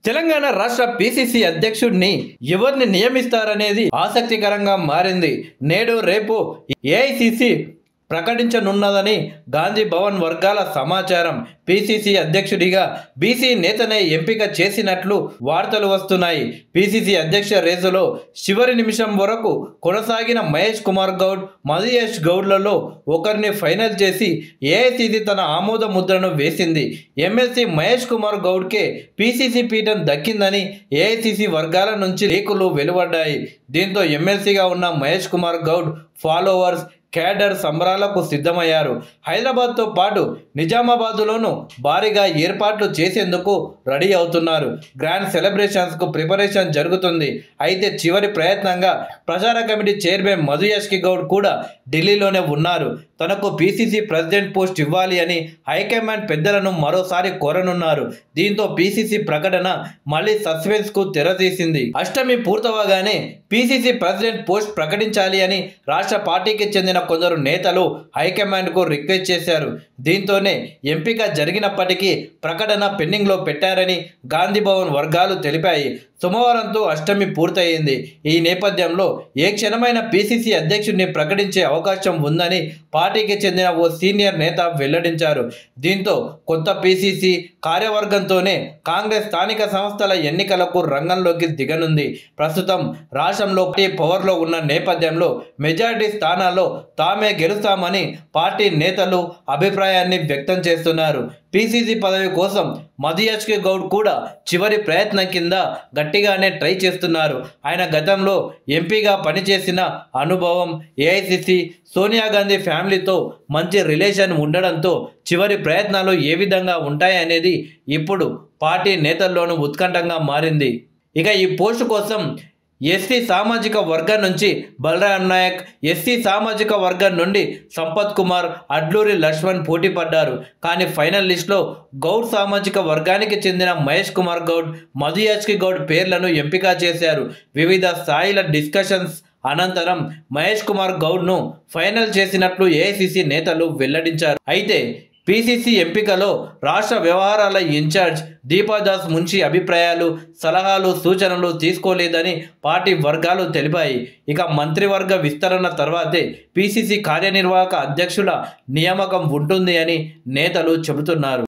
తెలంగాణ రాష్ట్ర పిసిసి అధ్యక్షుడిని ఎవరిని నియమిస్తారనేది ఆసక్తికరంగా మారింది. నేడు రేపు ఏఐసిసి ప్రకటించనున్నదని గాంధీ భవన్ వర్గాల సమాచారం. పిసిసి అధ్యక్షుడిగా బీసీ నేతనే ఎంపిక చేసినట్లు వార్తలు వస్తున్నాయి. పిసిసి అధ్యక్ష రేసులో చివరి నిమిషం వరకు కొనసాగిన మహేష్ కుమార్ గౌడ్, మధుయాష్ గౌడ్లలో ఒకరిని ఫైనల్ చేసి ఏఐసిసి తన ఆమోద ముద్రను వేసింది. ఎమ్మెల్సీ మహేష్ కుమార్ గౌడ్కే పిసిసి పీఠం దక్కిందని ఏఐసిసి వర్గాల నుంచి లీకులు వెలువడ్డాయి. దీంతో ఎమ్మెల్సీగా ఉన్న మహేష్ కుమార్ గౌడ్ ఫాలోవర్స్ కేడర్ సంబరాలకు సిద్ధమయ్యారు. హైదరాబాద్తో పాటు నిజామాబాద్లోనూ భారీగా ఏర్పాట్లు చేసేందుకు రెడీ అవుతున్నారు. గ్రాండ్ సెలబ్రేషన్స్కు ప్రిపరేషన్ జరుగుతుంది. అయితే చివరి ప్రయత్నంగా ప్రచార కమిటీ చైర్మన్ మధుయాష్ గౌడ్ కూడా ఢిల్లీలోనే ఉన్నారు. తనకు పిసిసి ప్రెసిడెంట్ పోస్ట్ ఇవ్వాలి అని హైకమాండ్ పెద్దలను మరోసారి కోరనున్నారు. దీంతో పిసిసి ప్రకటన మళ్లీ సస్పెన్స్కు తెరతీసింది. అష్టమి పూర్తవగానే పిసిసి ప్రెసిడెంట్ పోస్ట్ ప్రకటించాలి అని రాష్ట్ర పార్టీకి చెందిన కొందరు నేతలు హైకమాండ్కు రిక్వెస్ట్ చేశారు. దీంతోనే ఎంపిక జరిగినప్పటికీ ప్రకటన పెండింగ్లో పెట్టారని గాంధీ భవన్ వర్గాలు తెలిపాయి. సోమవారంతో అష్టమి పూర్తయింది. ఈ నేపథ్యంలో ఏ క్షణమైన పిసిసి అధ్యక్షుడిని ప్రకటించే అవకాశం ఉందని పార్టీకి చెందిన ఓ సీనియర్ నేత వెల్లడించారు. దీంతో కొత్త పిసిసి కార్యవర్గంతోనే కాంగ్రెస్ స్థానిక సంస్థల ఎన్నికలకు రంగంలోకి దిగనుంది. ప్రస్తుతం రాష్ట్రంలో పవర్లో ఉన్న నేపథ్యంలో మెజారిటీ స్థానాల్లో తామే గెలుస్తామని పార్టీ నేతలు అభిప్రాయాన్ని వ్యక్తం చేస్తున్నారు. పిసిసి పదవి కోసం మధుయాష్ గౌడ్ కూడా చివరి ప్రయత్నం కింద గట్టిగానే ట్రై చేస్తున్నారు. ఆయన గతంలో ఎంపీగా పనిచేసిన అనుభవం, ఏఐసిసి, సోనియా గాంధీ ఫ్యామిలీతో మంచి రిలేషన్ ఉండడంతో చివరి ప్రయత్నాలు ఏ విధంగా ఉంటాయనేది ఇప్పుడు పార్టీ నేతల్లోనూ ఉత్కంఠంగా మారింది. ఇక ఈ పోస్టు కోసం ఎస్సీ సామాజిక వర్గం నుంచి బలరాం నాయక్, ఎస్సీ సామాజిక వర్గం నుండి సంపత్ కుమార్, అడ్లూరి లక్ష్మణ్ పోటీ పడ్డారు. కానీ ఫైనల్ లిస్టులో గౌడ్ సామాజిక వర్గానికి చెందిన మహేష్ కుమార్ గౌడ్, మధుయాష్ గౌడ్ పేర్లను ఎంపిక చేశారు. వివిధ స్థాయిల డిస్కషన్స్ అనంతరం మహేష్ కుమార్ గౌడ్ను ఫైనల్ చేసినట్లు ఏఐసిసి నేతలు వెల్లడించారు. అయితే పిసిసి ఎంపికలో రాష్ట్ర వ్యవహారాల ఇన్ఛార్జ్ దీపాదాస్ మున్షి అభిప్రాయాలు, సలహాలు, సూచనలు తీసుకోలేదని పార్టీ వర్గాలు తెలిపాయి. ఇక మంత్రివర్గ విస్తరణ తర్వాతే పిసిసి కార్యనిర్వాహక అధ్యక్షుల నియామకం ఉంటుంది అని నేతలు చెబుతున్నారు.